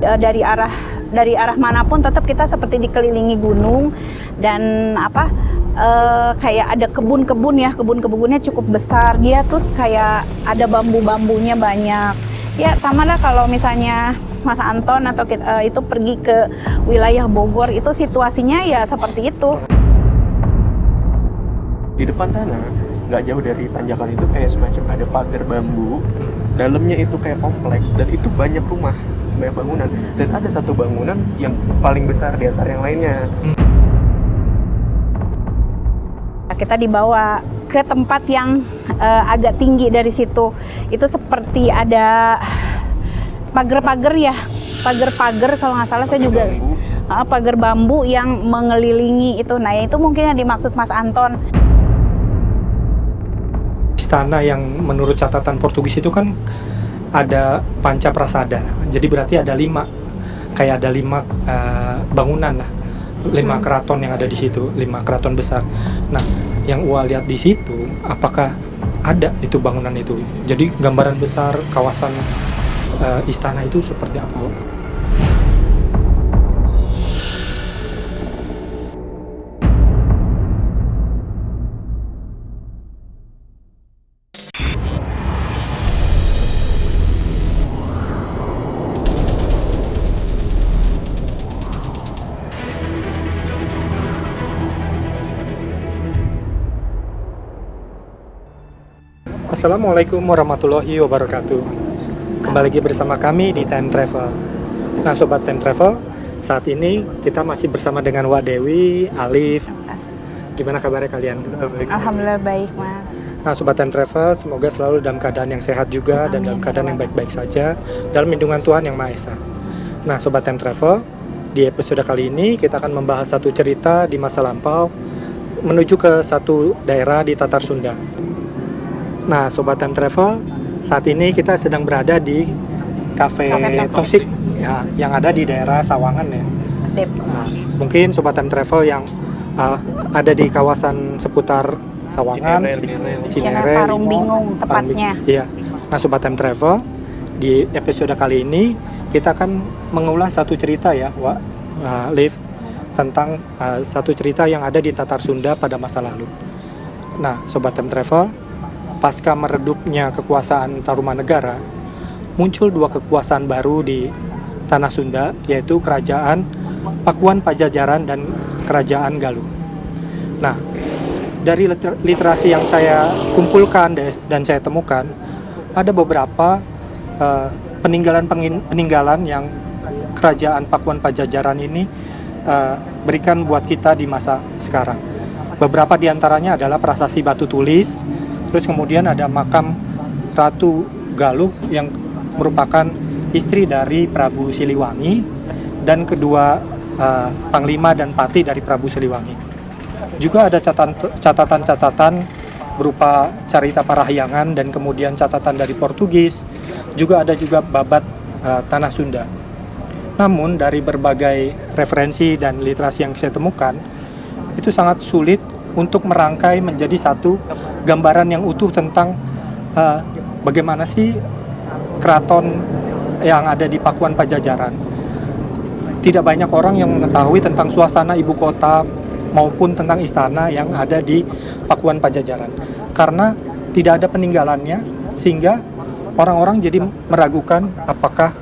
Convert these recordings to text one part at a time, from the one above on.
Dari arah manapun tetap kita seperti dikelilingi gunung dan kayak ada kebun-kebunnya cukup besar, dia terus kayak ada bambu-bambunya banyak. Ya sama lah kalau misalnya Mas Anton atau kita itu pergi ke wilayah Bogor, itu situasinya ya seperti itu. Di depan sana nggak jauh dari tanjakan itu kayak semacam ada pagar bambu, dalamnya itu kayak kompleks dan itu banyak rumah, banyak bangunan, dan ada satu bangunan yang paling besar di antara yang lainnya. Kita dibawa ke tempat yang agak tinggi dari situ. Itu seperti ada pagar-pagar ya, pagar-pagar kalau nggak salah saya juga pagar bambu yang mengelilingi itu. Nah itu mungkin yang dimaksud Mas Anton. Istana yang menurut catatan Portugis itu kan ada panca prasada, jadi berarti ada 5, kayak ada 5 bangunan lah, 5 keraton yang ada di situ, 5 keraton besar. Nah, yang Ua lihat di situ, apakah ada itu bangunan itu? Jadi gambaran besar kawasan istana itu seperti apa? Assalamualaikum warahmatullahi wabarakatuh. Kembali lagi bersama kami di Time Travel. Nah Sobat Time Travel, saat ini kita masih bersama dengan Wak Dewi, Alif. Gimana kabarnya kalian? Alhamdulillah baik Mas. Nah Sobat Time Travel, semoga selalu dalam keadaan yang sehat juga. Amin. Dan dalam keadaan yang baik-baik saja, dalam lindungan Tuhan Yang Maha Esa. Nah Sobat Time Travel, di episode kali ini kita akan membahas satu cerita di masa lampau menuju ke satu daerah di Tatar Sunda. Nah, Sobat Time Travel, saat ini kita sedang berada di Cafe Tosik ya, yang ada di daerah Sawangan ya. Nah, mungkin Sobat Time Travel yang ada di kawasan seputar Sawangan, Cinere, Parung Bingung tepatnya. Iya. Nah, Sobat Time Travel, di episode kali ini kita akan mengulas satu cerita ya, Liv, tentang satu cerita yang ada di Tatar Sunda pada masa lalu. Nah, Sobat Time Travel, pasca meredupnya kekuasaan Tarumanegara, muncul 2 kekuasaan baru di Tanah Sunda, yaitu Kerajaan Pakuan Pajajaran dan Kerajaan Galuh. Nah, dari literasi yang saya kumpulkan dan saya temukan, ada beberapa peninggalan yang Kerajaan Pakuan Pajajaran ini berikan buat kita di masa sekarang. Beberapa di antaranya adalah prasasti batu tulis. Terus kemudian ada makam Ratu Galuh yang merupakan istri dari Prabu Siliwangi dan kedua Panglima dan Pati dari Prabu Siliwangi. Juga ada catatan-catatan berupa carita parahyangan dan kemudian catatan dari Portugis. Juga ada babat Tanah Sunda. Namun dari berbagai referensi dan literasi yang saya temukan, itu sangat sulit untuk merangkai menjadi satu gambaran yang utuh tentang bagaimana sih keraton yang ada di Pakuan Pajajaran. Tidak banyak orang yang mengetahui tentang suasana ibu kota maupun tentang istana yang ada di Pakuan Pajajaran, karena tidak ada peninggalannya, sehingga orang-orang jadi meragukan apakah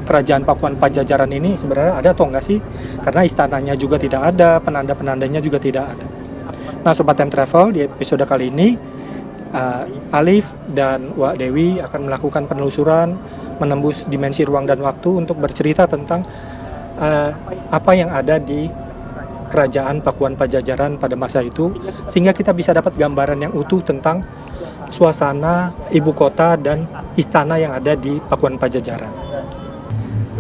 Kerajaan Pakuan Pajajaran ini sebenarnya ada atau enggak sih, karena istananya juga tidak ada, penanda-penandanya juga tidak ada. Nah Sobat Time Travel, di episode kali ini Alif dan Wak Dewi akan melakukan penelusuran, menembus dimensi ruang dan waktu untuk bercerita tentang apa yang ada di Kerajaan Pakuan Pajajaran pada masa itu, sehingga kita bisa dapat gambaran yang utuh tentang suasana ibu kota dan istana yang ada di Pakuan Pajajaran.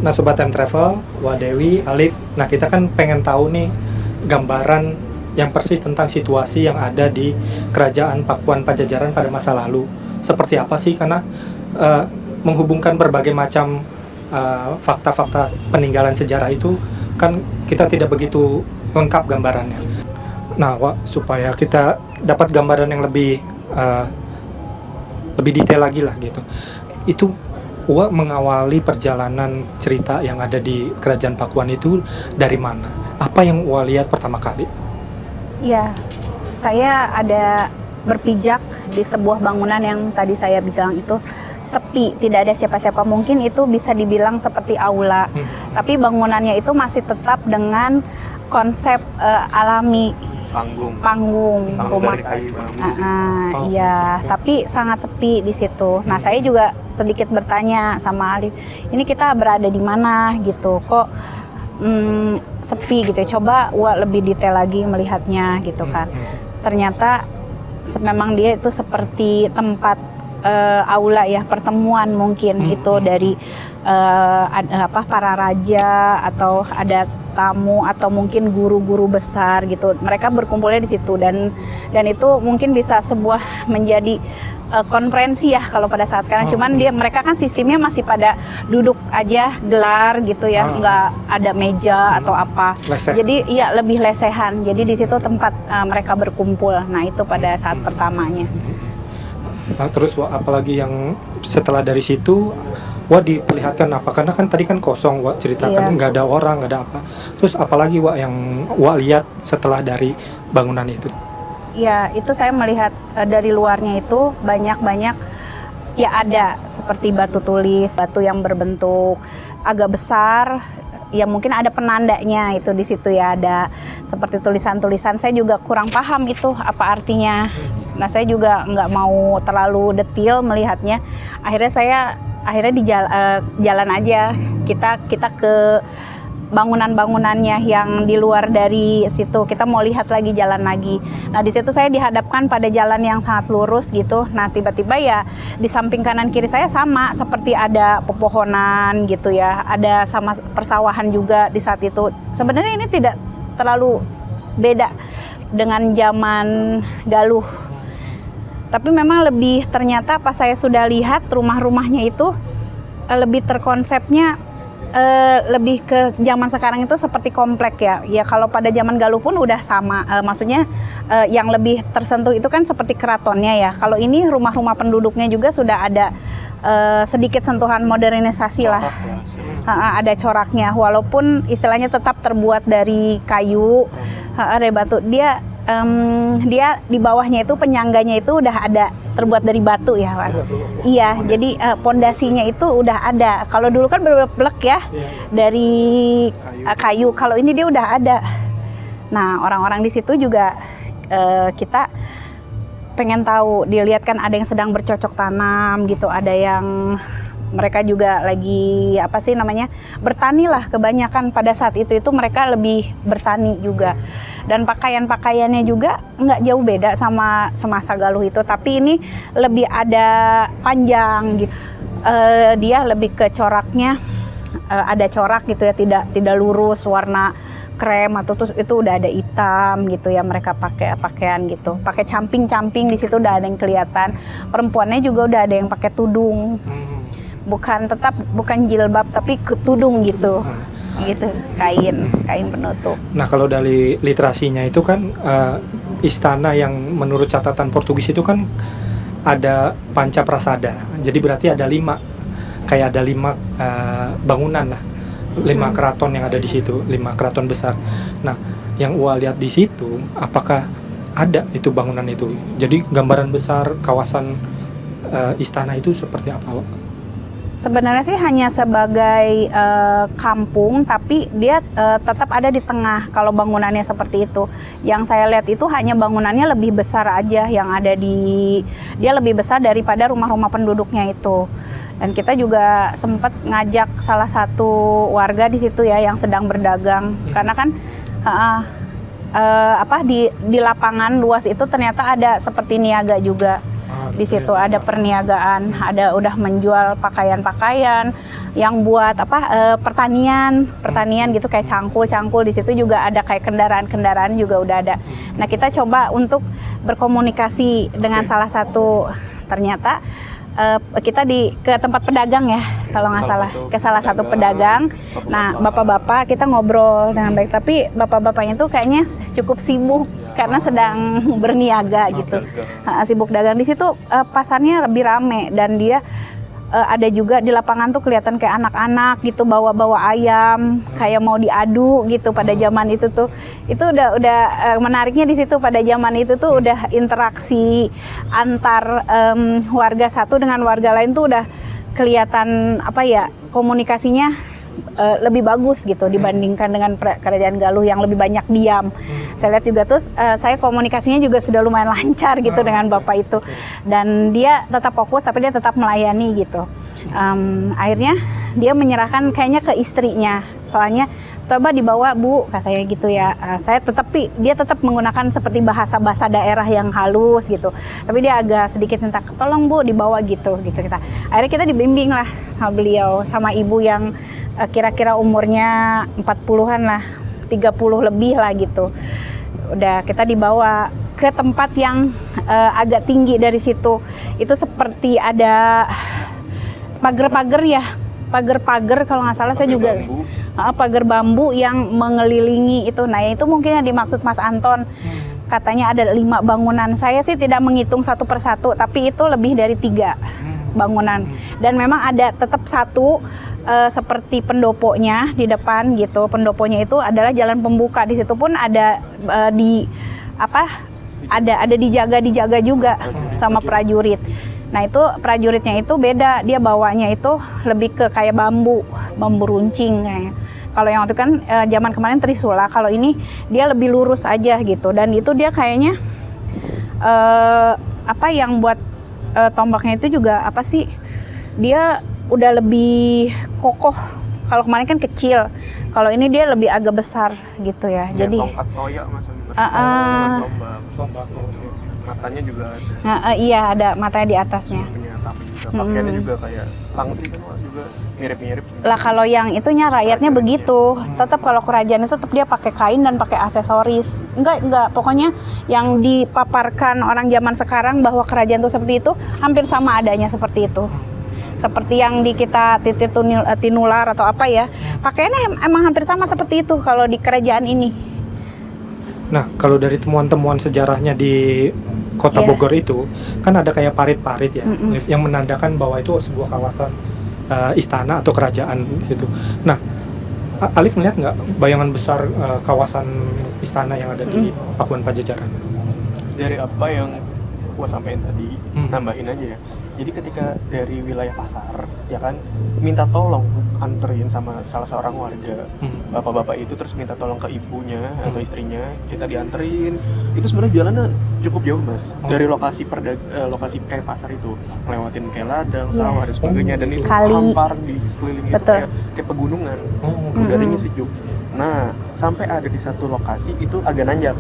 Nah Sobat Time Travel, Wak Dewi, Alif, nah kita kan pengen tahu nih gambaran yang persis tentang situasi yang ada di Kerajaan Pakuan Pajajaran pada masa lalu. Seperti apa sih, karena menghubungkan berbagai macam fakta-fakta peninggalan sejarah itu kan kita tidak begitu lengkap gambarannya. Nah Wak, supaya kita dapat gambaran yang lebih detail lagi lah gitu, itu Uwa mengawali perjalanan cerita yang ada di Kerajaan Pakuan itu dari mana? Apa yang Uwa lihat pertama kali? Ya, saya ada berpijak di sebuah bangunan yang tadi saya bilang itu sepi, tidak ada siapa-siapa. Mungkin itu bisa dibilang seperti aula, tapi bangunannya itu masih tetap dengan konsep alami, panggung rumah. dari kayu bambu. Iya, tapi sangat sepi di situ. Nah, saya juga sedikit bertanya sama Alif, ini kita berada di mana gitu, kok sepi gitu ya. Coba lebih detail lagi melihatnya gitu kan. Ternyata memang dia itu seperti tempat aula ya, pertemuan mungkin itu dari para raja atau ada tamu atau mungkin guru-guru besar gitu. Mereka berkumpulnya di situ dan itu mungkin bisa sebuah menjadi konferensi ya kalau pada saat sekarang. Cuman mereka kan sistemnya masih pada duduk aja gelar gitu ya, nggak ada meja atau apa. Jadi iya lebih lesehan. Jadi di situ tempat mereka berkumpul. Nah itu pada saat pertamanya. Nah, terus apalagi yang setelah dari situ Wah diperlihatkan apa? Karena kan tadi kan kosong Wah ceritakan, nggak ada orang, nggak ada apa. Terus apalagi Wah yang Wah lihat setelah dari bangunan itu? Ya itu saya melihat dari luarnya itu banyak ya, ada seperti batu tulis, batu yang berbentuk agak besar. Ya mungkin ada penandanya itu di situ ya, ada seperti tulisan-tulisan. Saya juga kurang paham itu apa artinya. Nah saya juga nggak mau terlalu detail melihatnya. Akhirnya di jalan aja kita ke bangunan-bangunannya yang di luar dari situ. Kita mau lihat lagi, jalan lagi. Nah di situ saya dihadapkan pada jalan yang sangat lurus gitu. Nah tiba-tiba ya di samping kanan kiri saya sama seperti ada pepohonan gitu ya. Ada sama persawahan juga di saat itu. Sebenarnya ini tidak terlalu beda dengan zaman Galuh. Tapi memang lebih, ternyata pas saya sudah lihat rumah-rumahnya itu lebih terkonsepnya lebih ke zaman sekarang itu seperti komplek ya. Ya kalau pada zaman Galuh pun udah sama. Maksudnya yang lebih tersentuh itu kan seperti keratonnya ya. Kalau ini rumah-rumah penduduknya juga sudah ada sedikit sentuhan modernisasi lah. Ada coraknya. Walaupun istilahnya tetap terbuat dari kayu, dari batu. Dia di bawahnya itu penyangganya itu udah ada terbuat dari batu ya Pak. Iya, jadi pondasinya itu udah ada. Kalau dulu kan berblek ya dari kayu. Kalau ini dia udah ada. Nah orang-orang di situ juga kita pengen tahu, dilihat kan ada yang sedang bercocok tanam gitu, ada yang mereka juga lagi bertani lah kebanyakan pada saat itu mereka lebih bertani juga. Dan pakaian-pakaiannya juga nggak jauh beda sama semasa Galuh itu, tapi ini lebih ada panjang gitu. Dia lebih ke coraknya, ada corak gitu ya, tidak lurus warna krem atau itu udah ada hitam gitu ya, mereka pakai pakaian gitu, pakai camping di situ udah ada yang kelihatan. Perempuannya juga udah ada yang pakai tudung, bukan jilbab tapi tudung gitu. Gitu, kain penutup. Nah kalau dari literasinya itu kan istana yang menurut catatan Portugis itu kan ada panca prasada, jadi berarti ada 5 bangunan lah, 5 keraton yang ada di situ, 5 keraton besar. Nah yang Ua lihat di situ, apakah ada itu bangunan itu? Jadi gambaran besar kawasan istana itu seperti apa? Sebenarnya sih hanya sebagai kampung, tapi dia tetap ada di tengah kalau bangunannya seperti itu. Yang saya lihat itu hanya bangunannya lebih besar aja, yang ada dia lebih besar daripada rumah-rumah penduduknya itu. Dan kita juga sempat ngajak salah satu warga di situ ya yang sedang berdagang, karena kan di lapangan luas itu ternyata ada seperti niaga juga. Di situ ada perniagaan, udah menjual pakaian-pakaian yang buat pertanian gitu, kayak cangkul di situ juga ada, kayak kendaraan juga udah ada. Nah kita coba untuk berkomunikasi dengan salah satu, ternyata kita ke tempat pedagang ya kalau nggak salah, ke salah satu pedagang. Nah bapak-bapak kita ngobrol dengan baik, tapi bapak-bapaknya tuh kayaknya cukup sibuk karena sedang berniaga gitu, sibuk dagang. Di situ pasarnya lebih rame dan dia ada juga di lapangan tuh kelihatan kayak anak-anak gitu bawa-bawa ayam kayak mau diadu gitu pada zaman itu tuh. Itu udah menariknya di situ pada zaman itu tuh udah interaksi antar warga satu dengan warga lain tuh udah kelihatan apa ya, komunikasinya lebih bagus gitu dibandingkan dengan kerajaan Galuh yang lebih banyak diam. Saya lihat juga tuh saya komunikasinya juga sudah lumayan lancar gitu dengan bapak itu, dan dia tetap fokus tapi dia tetap melayani gitu. Akhirnya dia menyerahkan kayaknya ke istrinya, soalnya coba dibawa Bu katanya gitu ya. Dia tetap menggunakan seperti bahasa daerah yang halus gitu, tapi dia agak sedikit minta tolong Bu dibawa gitu kita. Akhirnya kita dibimbing lah sama beliau, sama ibu yang kira-kira umurnya 40-an lah, 30 lebih lah gitu. Udah kita dibawa ke tempat yang agak tinggi dari situ. Itu seperti ada pagar kalau nggak salah, saya juga pagar bambu yang mengelilingi itu. Nah itu mungkin yang dimaksud Mas Anton. Katanya ada 5 bangunan. Saya sih tidak menghitung satu persatu, tapi itu lebih dari 3 bangunan. Dan memang ada tetap satu seperti pendoponya di depan gitu. Pendoponya itu adalah jalan pembuka. Di situ pun ada ada dijaga juga sama prajurit. Nah itu prajuritnya itu beda, dia bawanya itu lebih ke kayak bambu runcing kayak. Kalau yang waktu kan zaman kemarin trisula, kalau ini dia lebih lurus aja gitu. Dan itu dia kayaknya yang buat tombaknya itu juga dia udah lebih kokoh. Kalau kemarin kan kecil, kalau ini dia lebih agak besar gitu ya. Jadi tongkat toya tombak. Matanya juga ada. Iya ada matanya di atasnya. Tapi juga pakaiannya juga kayak langsing kan juga mirip-mirip. Lah kalau yang itunya rakyatnya begitu. Tetap kalau kerajaan itu tetap dia pakai kain dan pakai aksesoris. Enggak, pokoknya yang dipaparkan orang zaman sekarang bahwa kerajaan itu seperti itu hampir sama adanya seperti itu. Seperti yang di kita tinular atau apa ya. Pakaiannya emang hampir sama seperti itu kalau di kerajaan ini. Nah, kalau dari temuan-temuan sejarahnya di Kota Bogor itu kan ada kayak parit-parit ya, yang menandakan bahwa itu sebuah kawasan istana atau kerajaan gitu. Nah, Alif melihat nggak bayangan besar kawasan istana yang ada di Pakuan Pajajaran? Dari apa yang gua sampaikan tadi, nambahin aja ya. Jadi ketika dari wilayah pasar, ya kan, minta tolong anterin sama salah seorang warga, bapak-bapak itu terus minta tolong ke ibunya atau istrinya, kita dianterin. Itu sebenarnya jalannya cukup jauh Mas, dari lokasi kayak pasar itu, lewatin kayak ladang, sawah dan sebagainya, dan itu hamparan di sekeliling itu kayak pegunungan, udaranya sejuk. Nah, sampai ada di satu lokasi itu agak nanjak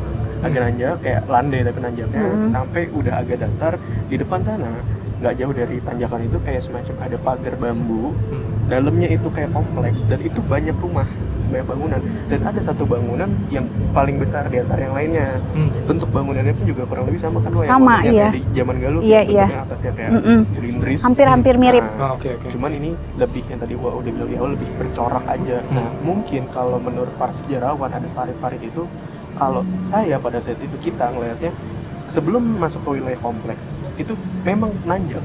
kayak landai tapi nanjaknya, sampai udah agak datar di depan sana. Nggak jauh dari tanjakan itu kayak semacam ada pagar bambu, dalamnya itu kayak kompleks dan itu banyak rumah, banyak bangunan, dan ada satu bangunan yang paling besar di antara yang lainnya. Bentuk bangunannya pun juga kurang lebih sama kan, sama yang di zaman Galuh, bentuknya atasnya kayak silindris, hampir mirip. Cuman ini lebih yang tadi udah bilang di awal, lebih bercorak aja. Nah mungkin kalau menurut para sejarawan ada parit-parit itu, kalau saya pada saat itu kita ngelihatnya sebelum masuk ke wilayah kompleks itu memang nanjak.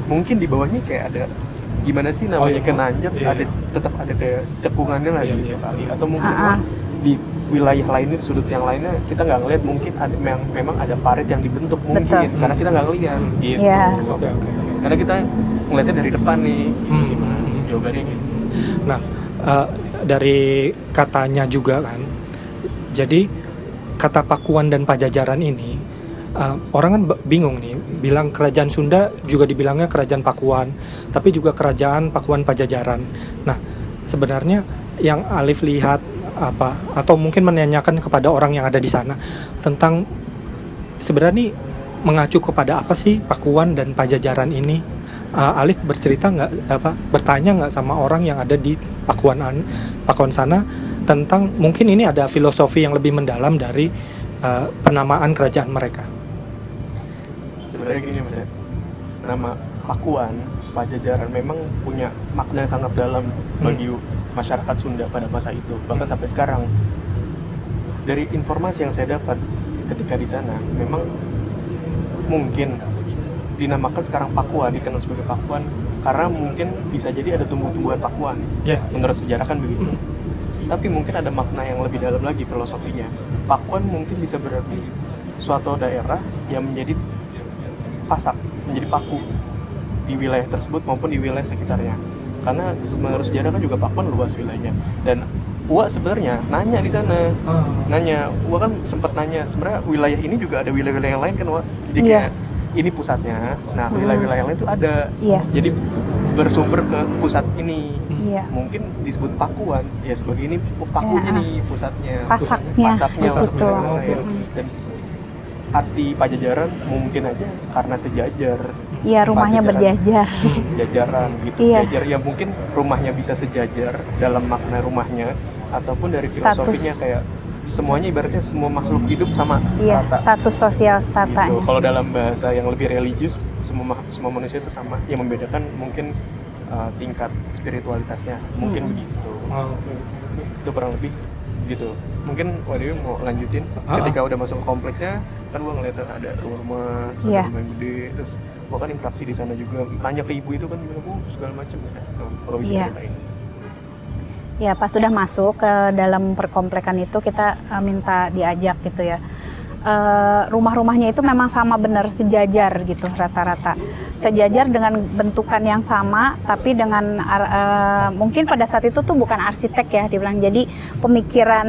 Mungkin di bawahnya kayak ada gimana sih namanya, nanjak, tetap ada kayak cekungannya lagi kali, atau mungkin di wilayah lainnya, sudut yang lainnya kita nggak ngelihat, mungkin ada memang ada parit yang dibentuk mungkin. Karena kita nggak ngelihat gitu. Karena kita ngelihatnya dari depan nih, gimana jawabannya gitu. Nah, dari katanya juga kan, jadi kata Pakuan dan Pajajaran ini orang kan bingung nih, bilang kerajaan Sunda juga dibilangnya kerajaan Pakuan, tapi juga kerajaan Pakuan Pajajaran. Nah, sebenarnya yang Alif lihat apa, atau mungkin menanyakan kepada orang yang ada di sana tentang sebenarnya mengacu kepada apa sih Pakuan dan Pajajaran ini? Alif bertanya nggak sama orang yang ada di Pakuan sana tentang mungkin ini ada filosofi yang lebih mendalam dari penamaan kerajaan mereka. Sebenarnya gini Mas ya, nama Pakuan, Pajajaran memang punya makna yang sangat dalam bagi masyarakat Sunda pada masa itu, bahkan sampai sekarang. Dari informasi yang saya dapat ketika di sana, memang mungkin dinamakan sekarang Pakuan, dikenal sebagai Pakuan karena mungkin bisa jadi ada tumbuh-tumbuhan Pakuan. Ya. Menurut sejarah kan begitu. Tapi mungkin ada makna yang lebih dalam lagi filosofinya. Pakuan mungkin bisa berarti suatu daerah yang menjadi pasak, menjadi paku di wilayah tersebut maupun di wilayah sekitarnya. Karena menurut sejarah kan juga Pakuan luas wilayahnya. Dan Uwa sebenarnya nanya di sana, Uwa kan sempat nanya sebenarnya wilayah ini juga ada wilayah-wilayah yang lain kan, Uwa. Jadi kayak ini pusatnya, nah wilayah-wilayah yang lain itu ada. Jadi bersumber ke pusat ini. Mungkin disebut Pakuan, ya sebagai ini pakunya nih pusatnya. Pasaknya di situ. Dan arti Pajajaran mungkin aja karena sejajar. Iya, rumahnya berjajar. Jajaran gitu. Jajar ya mungkin rumahnya bisa sejajar dalam makna rumahnya ataupun dari filosofinya kayak semuanya ibaratnya semua makhluk hidup sama rata. Status sosial strata. Gitu. Kalau dalam bahasa yang lebih religius semua manusia itu sama. Yang membedakan mungkin tingkat spiritualitasnya mungkin begitu. Itu kurang lebih gitu. Mungkin Wadewi mau lanjutin ketika udah masuk ke kompleksnya kan gua ngeliat ada rumah yang gede, terus gua kan interaksi di sana juga, nanya ke ibu itu kan gimana segala macam ya. Kalau bisa ceritain. Ya, pas sudah masuk ke dalam perkomplekan itu kita minta diajak gitu ya. Rumah-rumahnya itu memang sama benar sejajar gitu rata-rata, sejajar dengan bentukan yang sama tapi dengan mungkin pada saat itu tuh bukan arsitek ya dibilang, jadi pemikiran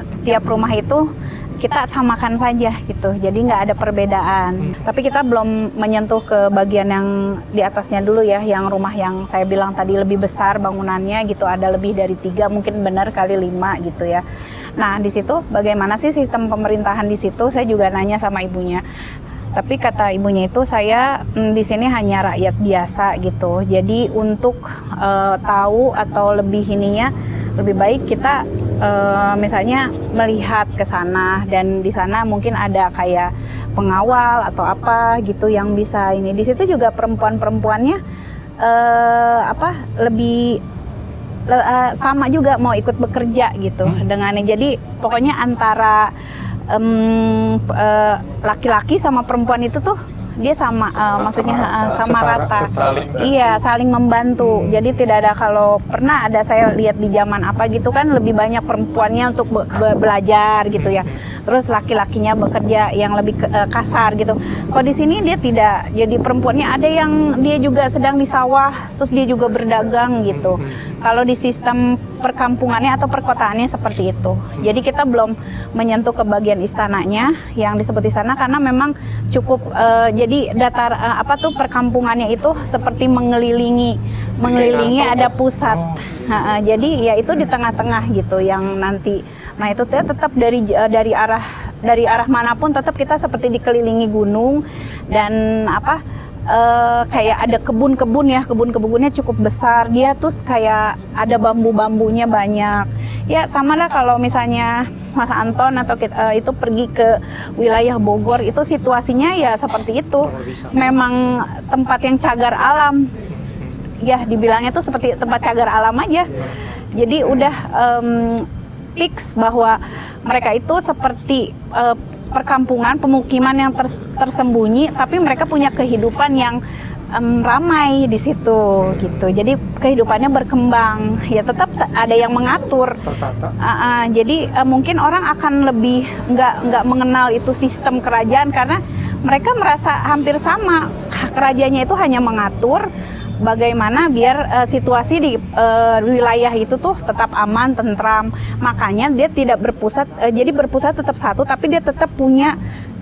setiap rumah itu kita samakan saja gitu, jadi nggak ada perbedaan. Tapi kita belum menyentuh ke bagian yang di atasnya dulu ya, yang rumah yang saya bilang tadi lebih besar bangunannya gitu, ada lebih dari 3 mungkin benar kali 5 gitu ya. Nah di situ bagaimana sih sistem pemerintahan di situ? Saya juga nanya sama ibunya. Tapi kata ibunya itu saya di sini hanya rakyat biasa gitu. Jadi untuk tahu atau lebih ininya lebih baik kita misalnya melihat ke sana, dan di sana mungkin ada kayak pengawal atau apa gitu yang bisa ini. Di situ juga perempuan-perempuannya lebih sama juga mau ikut bekerja gitu dengannya. Jadi pokoknya antara laki-laki sama perempuan itu tuh dia sama, maksudnya sama rata. Iya, saling membantu. Jadi tidak ada, kalau pernah ada saya lihat di zaman apa gitu kan lebih banyak perempuannya untuk belajar gitu ya. Terus laki-lakinya bekerja yang lebih kasar gitu. Kalau di sini dia tidak. Jadi perempuannya ada yang dia juga sedang di sawah, terus dia juga berdagang gitu. Kalau di sistem perkampungannya atau perkotaannya seperti itu. Jadi kita belum menyentuh ke bagian istananya yang disebut istana karena memang cukup jadi datar perkampungannya itu seperti mengelilingi ada pusat. Jadi ya itu di tengah-tengah gitu yang nanti. Nah itu tetap dari arah manapun tetap kita seperti dikelilingi gunung dan kayak ada kebun-kebunnya cukup besar, dia tuh kayak ada bambu-bambunya banyak. Ya sama lah kalau misalnya Mas Anton atau kita itu pergi ke wilayah Bogor, itu situasinya ya seperti itu. Memang tempat yang cagar alam. Ya dibilangnya tuh seperti tempat cagar alam aja. Jadi udah fix bahwa mereka itu seperti perkampungan, pemukiman yang tersembunyi, tapi mereka punya kehidupan yang ramai di situ gitu. Jadi kehidupannya berkembang, ya tetap ada yang mengatur. Jadi mungkin orang akan lebih nggak mengenal itu sistem kerajaan karena mereka merasa hampir sama. Kerajaannya itu hanya mengatur bagaimana biar situasi di wilayah itu tuh tetap aman, tentram. Makanya dia tidak berpusat, jadi berpusat tetap satu, tapi dia tetap punya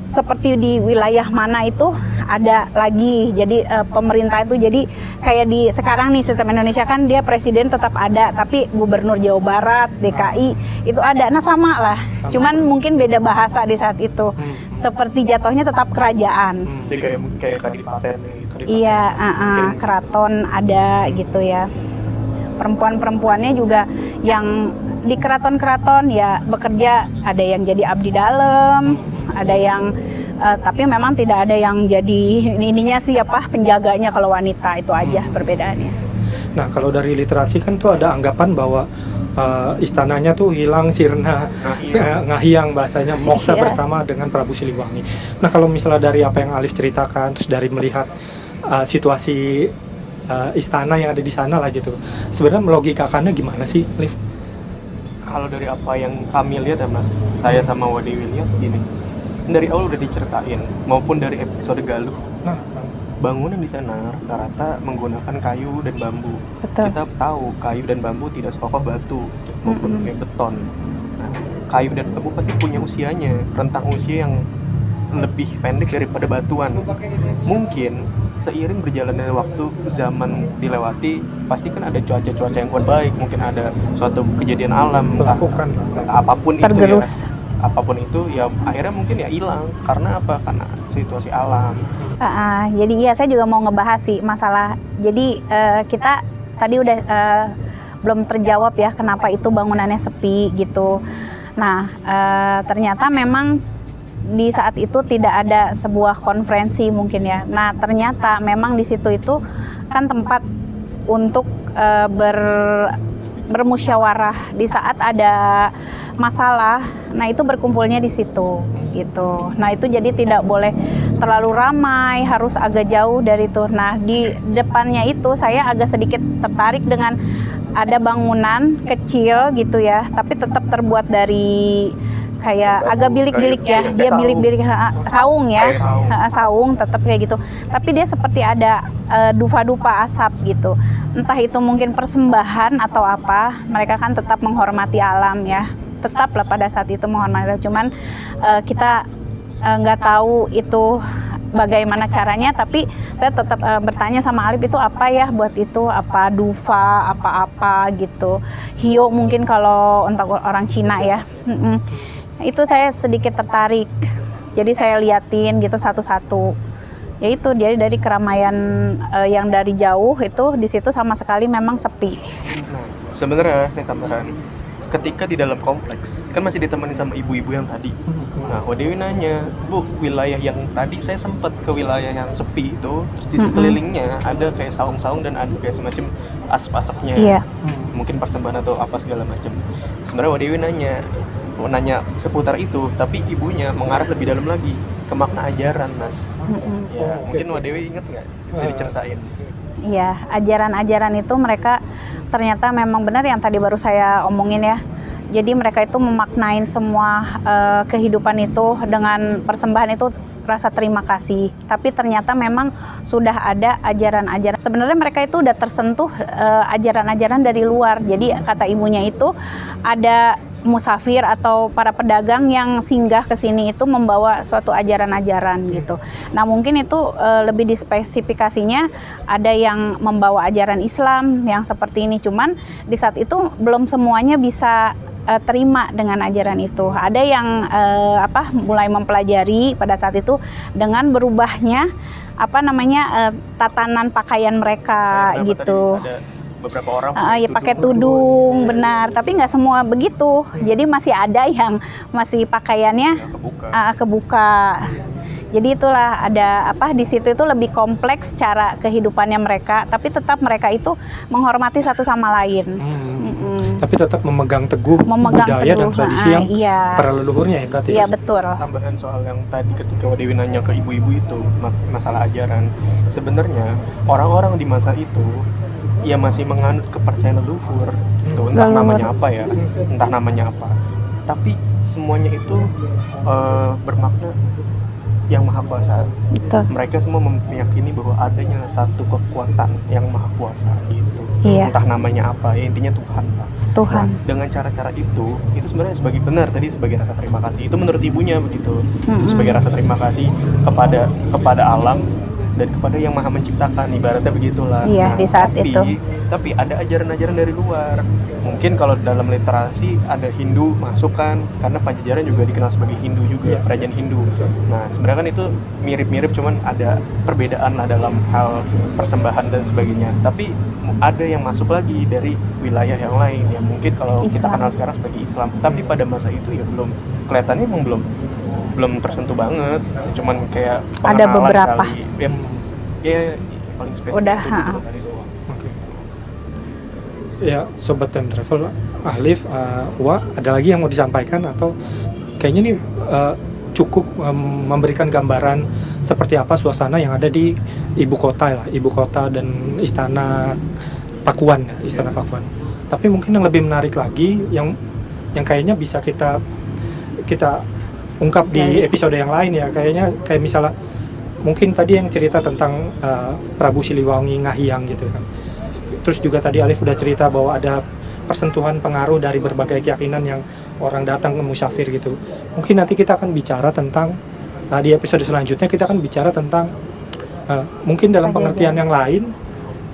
seperti di wilayah mana itu ada lagi. Jadi pemerintah itu jadi kayak di sekarang nih sistem Indonesia kan dia presiden tetap ada, tapi gubernur Jawa Barat, DKI itu ada. Nah sama lah, cuman mungkin beda bahasa di saat itu. Seperti jatuhnya tetap kerajaan. Jadi kayak kadipaten gitu. Iya, keraton ada gitu ya. Perempuan-perempuannya juga yang di keraton-keraton ya bekerja, ada yang jadi abdi dalam, ada yang tapi memang tidak ada yang jadi ininya sih penjaganya kalau wanita, itu aja perbedaannya. Nah kalau dari literasi kan tuh ada anggapan bahwa istananya tuh hilang sirna, ngahiang bahasanya, moksa bersama dengan Prabu Siliwangi. Nah kalau misalnya dari apa yang Alif ceritakan, terus dari melihat situasi istana yang ada di sana lah gitu. Sebenarnya melogikakannya gimana sih, Liv? Kalau dari apa yang kami lihat ya Mas, saya sama Wadewi lihat gini, dari awal udah diceritain maupun dari episode Galuh, Nah, bangunan di sana rata-rata menggunakan kayu dan bambu. Betul. Kita tahu kayu dan bambu tidak sekokoh batu maupun kayak beton. Nah, kayu dan bambu pasti punya usianya, rentang usia yang lebih pendek daripada batuan. Mungkin seiring berjalannya waktu, zaman dilewati, pasti kan ada cuaca-cuaca yang kurang baik, mungkin ada suatu kejadian alam, melakukan entah apapun Tergerus. itu ya. Apapun itu ya akhirnya mungkin ya hilang. Karena apa? Karena situasi alam. Jadi iya saya juga mau ngebahas sih masalah. Jadi kita tadi udah belum terjawab ya kenapa itu bangunannya sepi gitu. Nah ternyata memang di saat itu tidak ada sebuah konferensi mungkin ya. Nah ternyata memang di situ itu kan tempat untuk bermusyawarah di saat ada masalah. Nah itu berkumpulnya di situ gitu. Nah itu jadi tidak boleh terlalu ramai, harus agak jauh dari itu. Nah di depannya itu saya agak sedikit tertarik dengan ada bangunan kecil gitu ya, tapi tetap terbuat dari kayak agak bilik-bilik ya, dia bilik-bilik saung ya, saung tetap kayak gitu. Tapi dia seperti ada dupa-dupa asap gitu. Entah itu mungkin persembahan atau apa, mereka kan tetap menghormati alam ya. Tetaplah pada saat itu menghormati, cuman kita nggak tahu itu bagaimana caranya, tapi saya tetap bertanya sama Alif itu apa ya buat itu, apa dufa, apa-apa gitu, hio mungkin kalau untuk orang Cina ya. Itu saya sedikit tertarik, jadi saya liatin gitu satu-satu. Ya itu dia dari keramaian yang dari jauh itu di situ sama sekali memang sepi. Nah, sebenarnya nih tambahan, ketika di dalam kompleks kan masih ditemenin sama ibu-ibu yang tadi. Nah, Wadewi nanya, Bu, wilayah yang tadi saya sempat ke wilayah yang sepi itu, terus di sekelilingnya ada kayak saung-saung dan ada kayak semacam asap-asapnya. Iya. Mungkin persembahan atau apa segala macam. Sebenarnya Wadewi nanya seputar itu, tapi ibunya mengarah lebih dalam lagi ke makna ajaran, Mas. Ya, mungkin Wadewi inget nggak? Bisa diceritain. Iya, ajaran-ajaran itu mereka ternyata memang benar yang tadi baru saya omongin ya. Jadi mereka itu memaknain semua kehidupan itu dengan persembahan itu rasa terima kasih. Tapi ternyata memang sudah ada ajaran-ajaran. Sebenarnya mereka itu udah tersentuh ajaran-ajaran dari luar. Jadi kata ibunya itu ada musafir atau para pedagang yang singgah ke sini itu membawa suatu ajaran-ajaran gitu. Nah mungkin itu lebih dispesifikasinya ada yang membawa ajaran Islam yang seperti ini. Cuman di saat itu belum semuanya bisa terima dengan ajaran itu. Ada yang mulai mempelajari pada saat itu dengan berubahnya tatanan pakaian mereka gitu. Ada beberapa orang ya pakai tudung, benar. Tapi nggak semua begitu. Jadi masih ada yang masih pakaiannya kebuka. Jadi itulah ada di situ itu lebih kompleks cara kehidupannya mereka, tapi tetap mereka itu menghormati satu sama lain. Tapi tetap memegang teguh budaya dan tradisi yang para leluhurnya ya berarti. Iya betul. Tambahan soal yang tadi ketika Wadewi nanya ke ibu-ibu itu masalah ajaran, sebenarnya orang-orang di masa itu ya masih menganut kepercayaan leluhur, itu entah namanya apa. Tapi semuanya itu bermakna yang maha kuasa. Betul. Mereka semua meyakini bahwa adanya satu kekuatan yang maha kuasa gitu. Iya. Entah namanya apa, ya intinya Tuhan lah. Tuhan. Nah, dengan cara-cara itu sebenarnya sebagai benar tadi sebagai rasa terima kasih. Itu menurut ibunya begitu. Itu sebagai rasa terima kasih kepada alam dan kepada yang maha menciptakan, ibaratnya begitulah. Iya, di saat itu. Tapi ada ajaran-ajaran dari luar. Mungkin kalau dalam literasi ada Hindu masuk kan, karena Pajajaran juga dikenal sebagai Hindu juga, kerajaan Hindu. Nah, sebenarnya kan itu mirip-mirip, cuman ada perbedaan lah dalam hal persembahan dan sebagainya. Tapi ada yang masuk lagi dari wilayah yang lain, yang mungkin kalau kita kenal sekarang sebagai Islam. Tapi pada masa itu ya kelihatannya emang belum tersentuh banget, cuman kayak ada beberapa kali. Ya paling spesifik udah gitu. Ya sobat time travel, Alif, Wa, ada lagi yang mau disampaikan atau kayaknya ini cukup memberikan gambaran seperti apa suasana yang ada di ibu kota dan istana Pakuan ya, istana Pakuan. Tapi mungkin yang lebih menarik lagi yang kayaknya bisa kita ungkap di episode yang lain ya, kayak misalnya mungkin tadi yang cerita tentang Prabu Siliwangi Ngahiang gitu kan. Terus juga tadi Alif udah cerita bahwa ada persentuhan pengaruh dari berbagai keyakinan yang orang datang ke musafir gitu. Mungkin nanti kita akan bicara tentang di episode selanjutnya kita akan bicara tentang mungkin dalam pengertian yang lain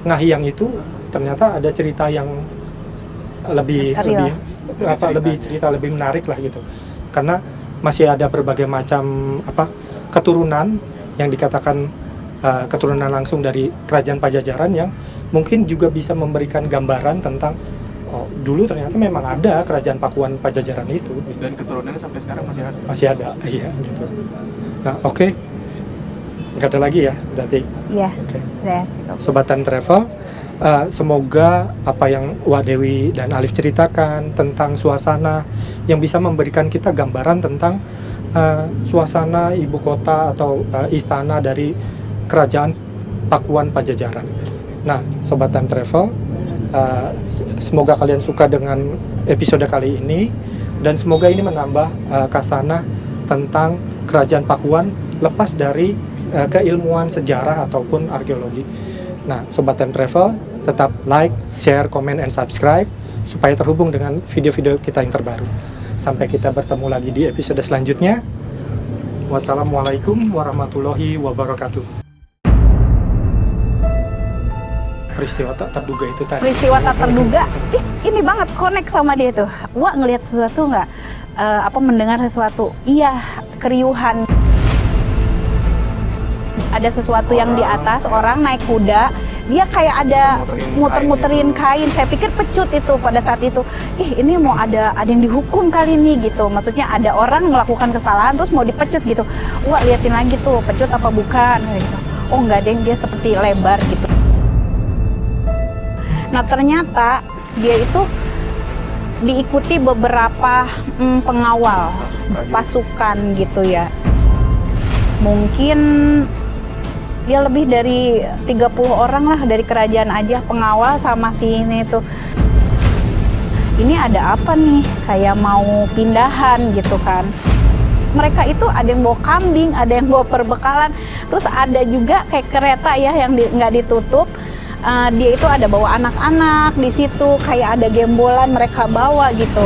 Ngahiang itu ternyata ada cerita yang lebih menarik lah gitu. Karena masih ada berbagai macam keturunan yang dikatakan keturunan langsung dari kerajaan Pajajaran yang mungkin juga bisa memberikan gambaran tentang dulu ternyata memang ada kerajaan Pakuan Pajajaran itu gitu. Dan keturunannya sampai sekarang masih ada. Masih ada, iya gitu. Nah, oke. Nggak ada lagi ya berarti. Iya. Oke. Udah cukup. Sobat Time Travel, semoga apa yang Wak Dewi dan Alif ceritakan tentang suasana yang bisa memberikan kita gambaran tentang suasana ibu kota atau istana dari kerajaan Pakuan Pajajaran. Nah, Sobat Time Travel, semoga kalian suka dengan episode kali ini dan semoga ini menambah kasana tentang kerajaan Pakuan lepas dari keilmuan sejarah ataupun arkeologi. Nah, Sobat Time Travel, tetap like, share, comment, and subscribe supaya terhubung dengan video-video kita yang terbaru. Sampai kita bertemu lagi di episode selanjutnya. Wassalamualaikum warahmatullahi wabarakatuh. Peristiwa tak terduga itu tadi. Peristiwa tak terduga, ini banget connect sama dia tuh. Wah, ngelihat sesuatu nggak? Mendengar sesuatu? Iya, keriuhan. Ada sesuatu yang di atas, orang naik kuda, dia kayak ada muter-muterin kain. Saya pikir pecut itu pada saat itu. Ini mau ada yang dihukum kali ini gitu. Maksudnya ada orang melakukan kesalahan terus mau dipecut gitu. Wah, liatin lagi tuh, pecut apa bukan gitu. Oh, enggak deh, dia seperti lebar gitu. Nah, ternyata dia itu diikuti beberapa pengawal pasukan gitu ya. Mungkin dia lebih dari 30 orang lah dari kerajaan aja pengawal sama si ini tuh. Ini ada apa nih? Kayak mau pindahan gitu kan. Mereka itu ada yang bawa kambing, ada yang bawa perbekalan. Terus ada juga kayak kereta ya yang nggak ditutup. Dia itu ada bawa anak-anak di situ, kayak ada gembolan mereka bawa gitu.